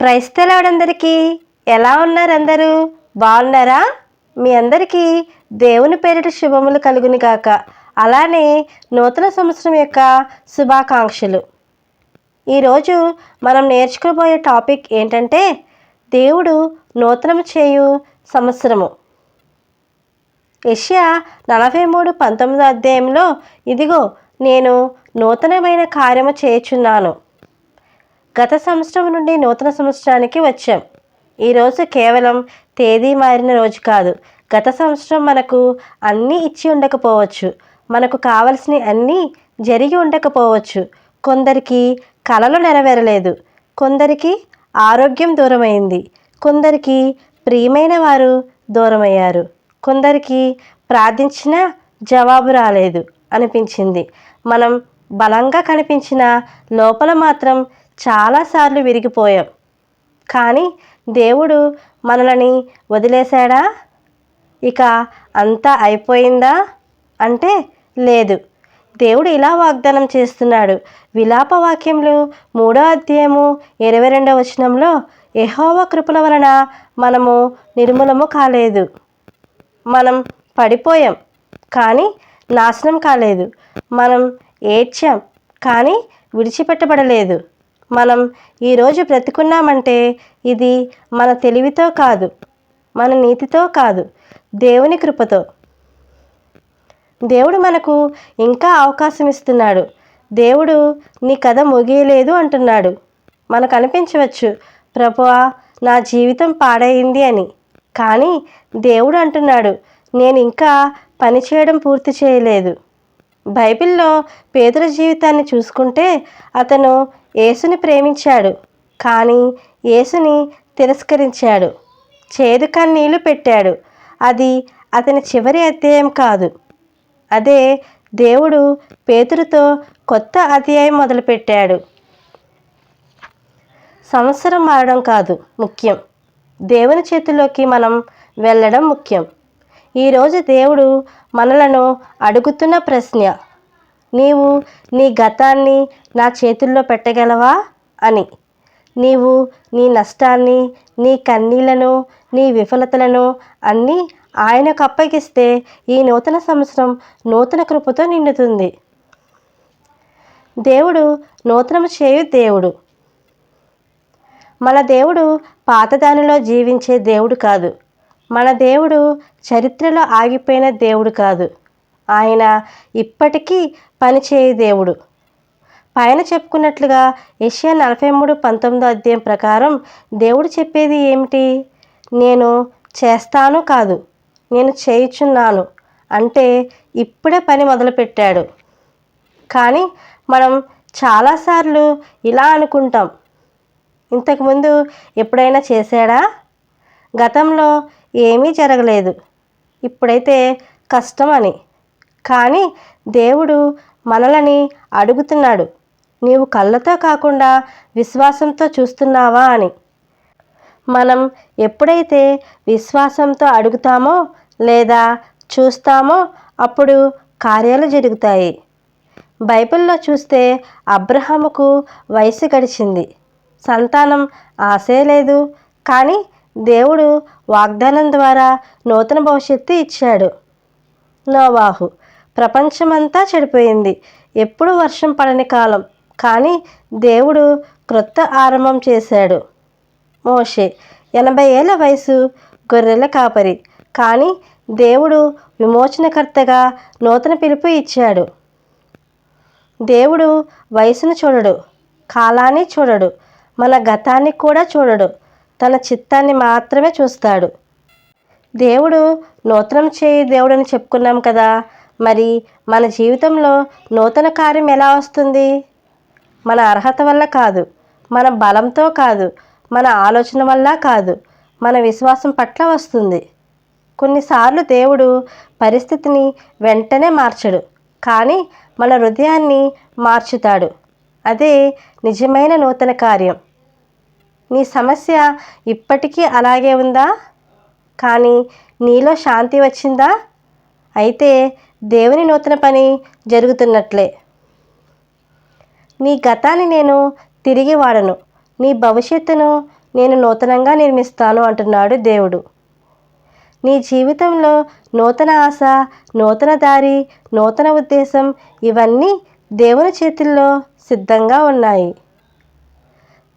Praise the lord అందరికీ. ఎలా ఉన్నారు అందరూ? బాగున్నారా? మీ అందరికీ దేవుని పేరిట శుభములు కలుగును గాక. అలానే నూతన సంవత్సరం యొక్క శుభాకాంక్షలు. ఈరోజు మనం నేర్చుకోబోయే టాపిక్ ఏంటంటే దేవుడు నూతనం చేయు సంవత్సరము. యెషయా 43:19 అధ్యాయంలో ఇదిగో నేను నూతనమైన కార్యము చేయుచున్నాను. గత సంవత్సరం నుండి నూతన సంవత్సరానికి వచ్చాం. ఈరోజు కేవలం తేదీ మారిన రోజు కాదు. గత సంవత్సరం మనకు అన్నీ ఇచ్చి ఉండకపోవచ్చు, మనకు కావలసిన అన్నీ జరిగి ఉండకపోవచ్చు. కొందరికి కలలు నెరవేరలేదు, కొందరికి ఆరోగ్యం దూరమైంది, కొందరికి ప్రియమైన వారు దూరమయ్యారు, కొందరికి ప్రార్థించిన జవాబు రాలేదు అనిపించింది. మనం బలంగా కనిపించిన లోపల మాత్రం చాలాసార్లు విరిగిపోయాం. కానీ దేవుడు మనల్ని వదిలేశాడా? ఇక అంతా అయిపోయిందా అంటే లేదు. దేవుడు ఇలా వాగ్దానం చేస్తున్నాడు. విలాప వాక్యములు 3వ అధ్యాయము 22వ వచనంలో యెహోవా కృపల వలన మనము నిర్మూలము కాలేదు. మనం పడిపోయాం కానీ నాశనం కాలేదు. మనం ఏడ్చాం కానీ విడిచిపెట్టబడలేదు. మనం ఈరోజు బ్రతికున్నామంటే ఇది మన తెలివితో కాదు, మన నీతితో కాదు, దేవుని కృపతో. దేవుడు మనకు ఇంకా అవకాశం ఇస్తున్నాడు. దేవుడు నీ కథ ముగియలేదు అంటున్నాడు. మనకు అనిపించవచ్చు, ప్రభువా నా జీవితం పాడైంది అని. కానీ దేవుడు అంటున్నాడు, నేను ఇంకా పని చేయడం పూర్తి చేయలేదు. బైబిల్లో పేతురు జీవితాన్ని చూసుకుంటే అతను యేసుని ప్రేమించాడు కానీ యేసుని తిరస్కరించాడు. చేదు కన్నీళ్లు పెట్టాడు. అది అతని చివరి అధ్యాయం కాదు. అదే దేవుడు పేతురుతో కొత్త అధ్యాయం మొదలుపెట్టాడు. సంవత్సరం మారడం కాదు ముఖ్యం, దేవుని చేతిలోకి మనం వెళ్ళడం ముఖ్యం. ఈరోజు దేవుడు మనలను అడుగుతున్న ప్రశ్న, నీవు నీ గతాన్ని నా చేతుల్లో పెట్టగలవా అని. నీవు నీ నష్టాన్ని, నీ కన్నీళ్లను, నీ విఫలతలను అన్నీ ఆయనకు అప్పగిస్తే ఈ నూతన సంవత్సరం నూతన కృపతో నిండుతుంది. దేవుడు నూతనము చేయు దేవుడు. మన దేవుడు పాతదానిలో జీవించే దేవుడు కాదు. మన దేవుడు చరిత్రలో ఆగిపోయిన దేవుడు కాదు. ఆయన ఇప్పటికీ పనిచేయు దేవుడు. పైన చెప్పుకున్నట్లుగా యెషయా 43:19 అధ్యాయం ప్రకారం దేవుడు చెప్పేది ఏమిటి? నేను చేస్తాను కాదు, నేను చేయుచున్నాను అంటే ఇప్పుడే పని మొదలుపెట్టాడు. కానీ మనం చాలాసార్లు ఇలా అనుకుంటాం, ఇంతకుముందు ఎప్పుడైనా చేశాడా? గతంలో ఏమీ జరగలేదు, ఇప్పుడైతే కష్టం అని. కానీ దేవుడు మనలని అడుగుతున్నాడు, నీవు కళ్ళతో కాకుండా విశ్వాసంతో చూస్తున్నావా అని. మనం ఎప్పుడైతే విశ్వాసంతో అడుగుతామో లేదా చూస్తామో అప్పుడు కార్యాలు జరుగుతాయి. బైబిల్లో చూస్తే అబ్రహాముకు వయసు గడిచింది, సంతానం ఆశే లేదు. కానీ దేవుడు వాగ్దానం ద్వారా నూతన భవిష్యత్తు ఇచ్చాడు. నోవాహు, ప్రపంచమంతా చెడిపోయింది, ఎప్పుడు వర్షం పడని కాలం, కానీ దేవుడు క్రొత్త ఆరంభం చేశాడు. మోషే, 80 ఏళ్ల వయసు, గొర్రెల కాపరి, కానీ దేవుడు విమోచనకర్తగా నూతన పిలుపు ఇచ్చాడు. దేవుడు వయసును చూడడు, కాలాన్ని చూడడు, మన గతాన్ని కూడా చూడడు, తన చిత్తాన్ని మాత్రమే చూస్తాడు. దేవుడు నూతనం చేయు దేవుడని చెప్పుకున్నాం కదా, మరి మన జీవితంలో నూతన కార్యం ఎలా వస్తుంది? మన అర్హత వల్ల కాదు, మన బలంతో కాదు, మన ఆలోచన వల్ల కాదు, మన విశ్వాసం పట్ల వస్తుంది. కొన్నిసార్లు దేవుడు పరిస్థితిని వెంటనే మార్చడు, కానీ మన హృదయాన్ని మార్చుతాడు. అదే నిజమైన నూతన కార్యం. నీ సమస్య ఇప్పటికీ అలాగే ఉందా? కానీ నీలో శాంతి వచ్చిందా? అయితే దేవుని నూతన పని జరుగుతున్నట్లే. నీ గతాన్ని నేను తిరిగి వాడను, నీ భవిష్యత్తును నేను నూతనంగా నిర్మిస్తాను అంటున్నాడు దేవుడు. నీ జీవితంలో నూతన ఆశ, నూతన దారి, నూతన ఉద్దేశం ఇవన్నీ దేవుని చేతుల్లో సిద్ధంగా ఉన్నాయి.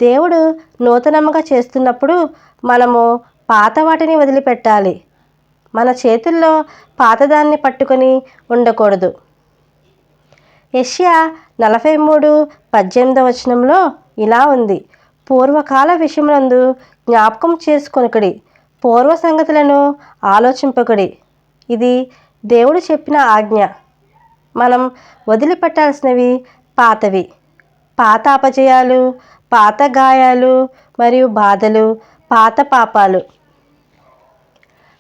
దేవుడు నూతనముగా చేస్తున్నప్పుడు మనము పాత వాటిని వదిలిపెట్టాలి. మన చేతుల్లో పాతదాన్ని పట్టుకొని ఉండకూడదు. యెషయా 43:18 ఇలా ఉంది, పూర్వకాల విషయములందు జ్ఞాపకం చేసుకొనుకుడి, పూర్వ సంగతులను ఆలోచింపకుడి. ఇది దేవుడు చెప్పిన ఆజ్ఞ. మనం వదిలిపెట్టాల్సినవి పాతవి, పాత అపజయాలు, పాత గాయాలు మరియు బాధలు, పాత పాపాలు.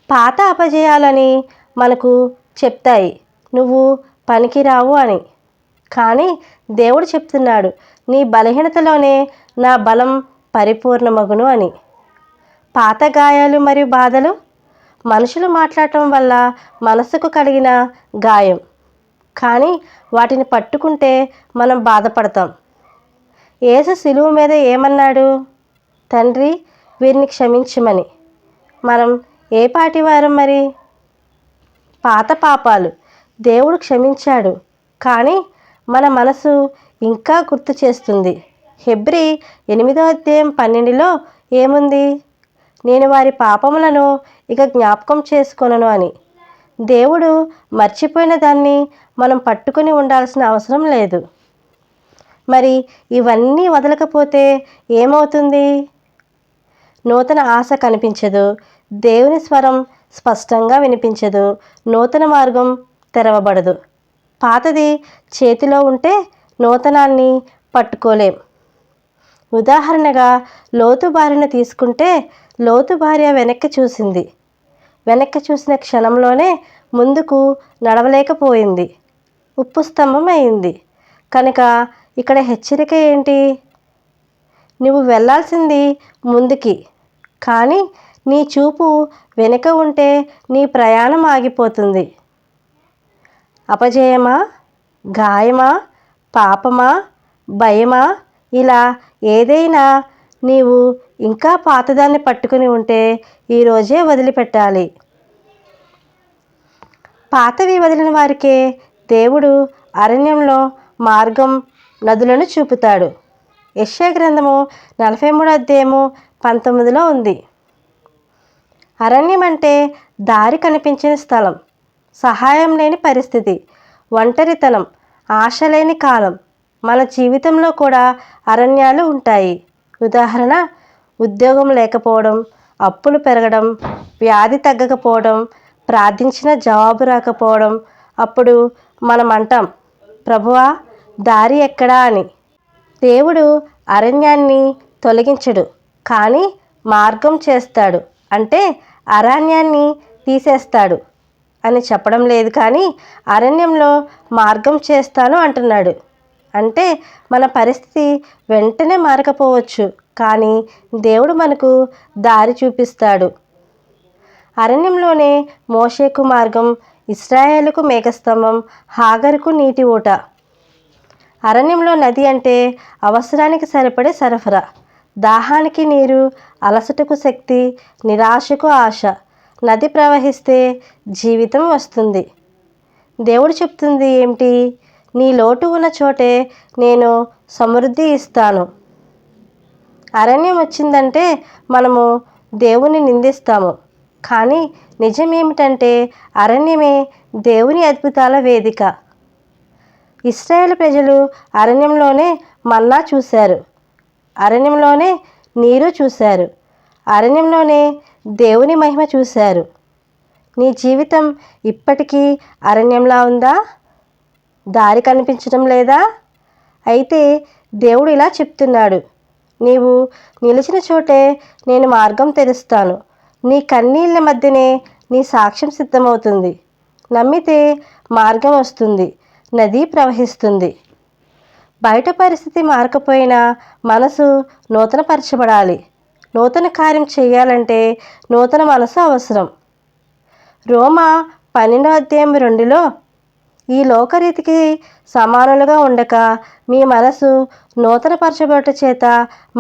పాత అపజయాలని మనకు చెప్తాయి నువ్వు పనికిరావు అని. కానీ దేవుడు చెప్తున్నాడు, నీ బలహీనతలోనే నా బలం పరిపూర్ణమగును అని. పాత గాయాలు మరియు బాధలు మనుషులు మాట్లాడటం వల్ల మనసుకు కలిగిన గాయం. కానీ వాటిని పట్టుకుంటే మనం బాధపడతాం. యేసు శిలువ మీద ఏమన్నాడు? తండ్రి, వీరిని క్షమించమని. మనం ఏ పాటి వారం మరి? పాత పాపాలు దేవుడు క్షమించాడు, కానీ మన మనసు ఇంకా గుర్తు చేస్తుంది. హెబ్రీ 8:12 ఏముంది? నేను వారి పాపములను ఇక జ్ఞాపకం చేసుకొనను అని. దేవుడు మర్చిపోయిన దాన్ని మనం పట్టుకొని ఉండాల్సిన అవసరం లేదు. మరి ఇవన్నీ వదలకపోతే ఏమవుతుంది? నూతన ఆశ కనిపించదు, దేవుని స్వరం స్పష్టంగా వినిపించదు, నూతన మార్గం తెరవబడదు. పాతది చేతిలో ఉంటే నూతనాన్ని పట్టుకోలేం. ఉదాహరణగా లోతు భార్యను తీసుకుంటే, లోతు భార్య వెనక్కి చూసింది. వెనక్కి చూసిన క్షణంలోనే ముందుకు నడవలేకపోయింది, ఉప్పు స్తంభం అయింది. కనుక ఇక్కడ హెచ్చరిక ఏంటి? నువ్వు వెళ్ళాల్సింది ముందుకి, కానీ నీ చూపు వెనుక ఉంటే నీ ప్రయాణం ఆగిపోతుంది. అపజయమా, గాయమా, పాపమా, భయమా, ఇలా ఏదైనా నీవు ఇంకా పాతదాన్ని పట్టుకుని ఉంటే ఈరోజే వదిలిపెట్టాలి. పాతవి వదిలిన వారికే దేవుడు అరణ్యంలో మార్గం, నదులను చూపుతాడు. యెషయా గ్రంథము 43:19 ఉంది. అరణ్యం అంటే దారి కనిపించిన స్థలం, సహాయం లేని పరిస్థితి, ఒంటరితనం, ఆశ లేని కాలం. మన జీవితంలో కూడా అరణ్యాలు ఉంటాయి. ఉదాహరణ, ఉద్యోగం లేకపోవడం, అప్పులు పెరగడం, వ్యాధి తగ్గకపోవడం, ప్రార్థించిన జవాబు రాకపోవడం. అప్పుడు మనం అంటాం, ప్రభువా, దారి ఎక్కడా అని. దేవుడు అరణ్యాన్ని తొలగించడు, కానీ మార్గం చేస్తాడు. అంటే అరణ్యాన్ని తీసేస్తాడు అని చెప్పడం లేదు, కానీ అరణ్యంలో మార్గం చేస్తాను అంటున్నాడు. అంటే మన పరిస్థితి వెంటనే మారకపోవచ్చు, కానీ దేవుడు మనకు దారి చూపిస్తాడు. అరణ్యంలోనే మోషేకు మార్గం, ఇశ్రాయేలుకు మేఘస్తంభం, హాగరుకు నీటి ఊట. అరణ్యంలో నది అంటే అవసరానికి సరిపడే సరఫరా, దాహానికి నీరు, అలసటకు శక్తి, నిరాశకు ఆశ. నది ప్రవహిస్తే జీవితం వస్తుంది. దేవుడు చెప్తుంది ఏమిటి? నీ లోటు ఉన్న చోటే నేను సమృద్ధి ఇస్తాను. అరణ్యం వచ్చిందంటే మనము దేవుని నిందిస్తాము, కానీ నిజం ఏమిటంటే అరణ్యమే దేవుని అద్భుతాల వేదిక. ఇశ్రాయేలు ప్రజలు అరణ్యంలోనే మన్నా చూశారు, అరణ్యంలోనే నీరు చూశారు, అరణ్యంలోనే దేవుని మహిమ చూశారు. నీ జీవితం ఇప్పటికీ అరణ్యంలా ఉందా? దారి కనిపించడం లేదా? అయితే దేవుడు ఇలా చెప్తున్నాడు, నీవు నిలిచిన చోటే నేను మార్గం తెరుస్తాను. నీ కన్నీళ్ళ మధ్యనే నీ సాక్ష్యం సిద్ధమవుతుంది. నమ్మితే మార్గం వస్తుంది, నది ప్రవహిస్తుంది. బయట పరిస్థితి మారకపోయినా మనసు నూతనపరచబడాలి. నూతన కార్యం చేయాలంటే నూతన మనసు అవసరం. రోమా 12:2 ఈ లోకరీతికి సమానులుగా ఉండక మీ మనసు నూతనపరచబడుట చేత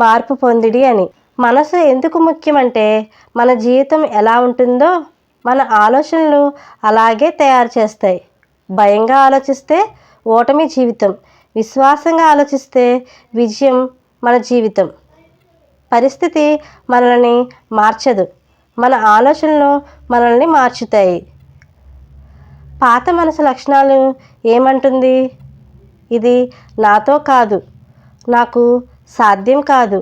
మార్పు పొందిడి అని. మనసు ఎందుకు ముఖ్యమంటే మన జీవితం ఎలా ఉంటుందో మన ఆలోచనలు అలాగే తయారు చేస్తాయి. భయంగా ఆలోచిస్తే ఓటమి జీవితం, విశ్వాసంగా ఆలోచిస్తే విజయం మన జీవితం. పరిస్థితి మనల్ని మార్చదు, మన ఆలోచనలు మనల్ని మార్చుతాయి. పాత మనసు లక్షణాలు ఏమంటుంది? ఇది నాతో కాదు, నాకు సాధ్యం కాదు,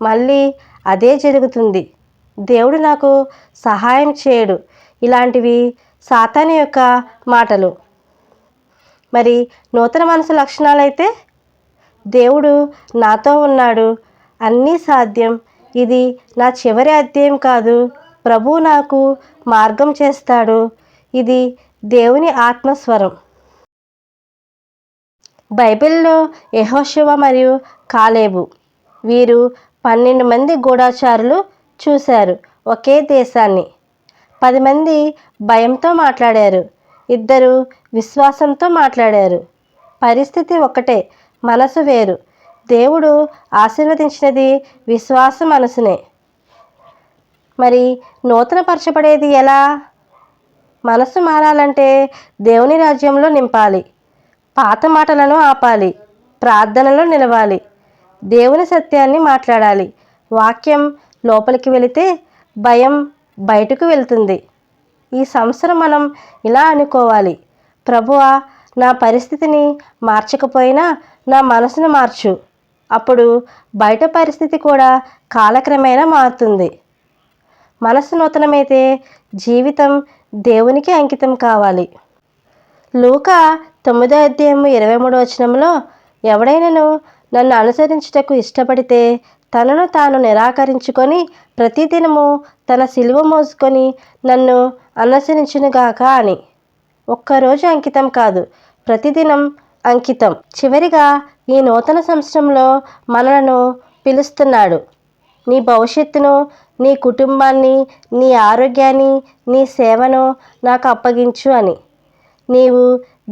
మళ్ళీ అదే జరుగుతుంది, దేవుడు నాకు సహాయం చేయడు. ఇలాంటివి సాతాను యొక్క మాటలు. మరి నూతన మనసు లక్షణాలైతే దేవుడు నాతో ఉన్నాడు, అన్నీ సాధ్యం, ఇది నా చివరి అధ్యాయం కాదు, ప్రభువు నాకు మార్గం చేస్తాడు, ఇది దేవుని ఆత్మస్వరం. బైబిల్లో యెహోషువ మరియు కాలేబు వీరు 12 మంది గూఢచారులు చూశారు ఒకే దేశాన్ని. 10 మంది భయంతో మాట్లాడారు, 2 విశ్వాసంతో మాట్లాడారు. పరిస్థితి ఒకటే, మనసు వేరు. దేవుడు ఆశీర్వదించినది విశ్వాస మనసునే. మరి నూతనపరచబడేది ఎలా? మనసు మారాలంటే దేవుని రాజ్యంలో నింపాలి, పాత మాటలను ఆపాలి, ప్రార్థనలో నిలవాలి, దేవుని సత్యాన్ని మాట్లాడాలి. వాక్యం లోపలికి వెళితే భయం బయటకు వెళ్తుంది. ఈ సంవత్సరం మనం ఇలా అనుకోవాలి, ప్రభువా, నా పరిస్థితిని మార్చకపోయినా నా మనసును మార్చు. అప్పుడు బయట పరిస్థితి కూడా కాలక్రమేణా మారుతుంది. మనసు నూతనమైతే జీవితం దేవునికి అంకితం కావాలి. లూకా 9:23 ఎవడైనను నన్ను అనుసరించుటకు ఇష్టపడితే తనను తాను నిరాకరించుకొని ప్రతిదినము తన సిలువ మోసుకొని నన్ను అనుసరించునుగాక అని. ఒక్కరోజు అంకితం కాదు, ప్రతిదినం అంకితం. చివరిగా ఈ నూతన సంవత్సరంలో మనలను పిలుస్తున్నాడు. నీ భవిష్యత్తును, నీ కుటుంబాన్ని, నీ ఆరోగ్యాన్ని, నీ సేవను నాకు అప్పగించు అని. నీవు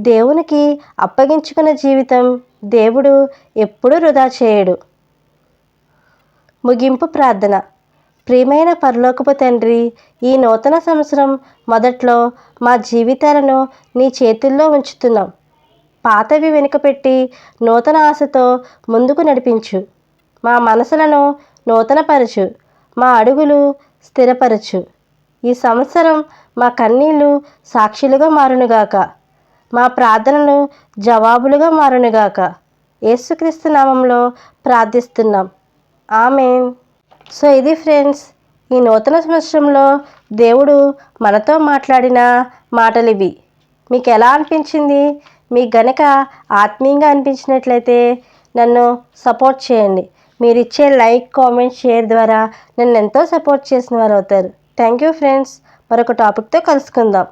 దేవునికి అప్పగించుకున్న జీవితం దేవుడు ఎప్పుడూ వృధా చేయడు. ముగింపు ప్రార్థన. ప్రియమైన పరలోకపు తండ్రి, ఈ నూతన సంవత్సరం మొదట్లో మా జీవితాలను నీ చేతుల్లో ఉంచుతున్నాం. పాతవి వెనుకపెట్టి నూతన ఆశతో ముందుకు నడిపించు. మా మనసులను నూతనపరచు, మా అడుగులు స్థిరపరచు. ఈ సంవత్సరం మా కన్నీళ్లు సాక్షులుగా మారునుగాక, మా ప్రార్థనలు జవాబులుగా మారునుగాక. యేసుక్రీస్తు నామంలో ప్రార్థిస్తున్నాం, ఆమేన్. సో ఇది ఫ్రెండ్స్, ఈ నూతన సంవత్సరంలో దేవుడు మనతో మాట్లాడిన మాటలు ఇవి. మీకు ఎలా అనిపించింది? మీకు గనక ఆత్మీయంగా అనిపించినట్లయితే నన్ను సపోర్ట్ చేయండి. మీరు ఇచ్చే లైక్, కామెంట్, షేర్ ద్వారా నన్ను ఎంతో సపోర్ట్ చేసిన వారు అవుతారు. Thank you friends. మరొక టాపిక్తో కలుసుకుందాం.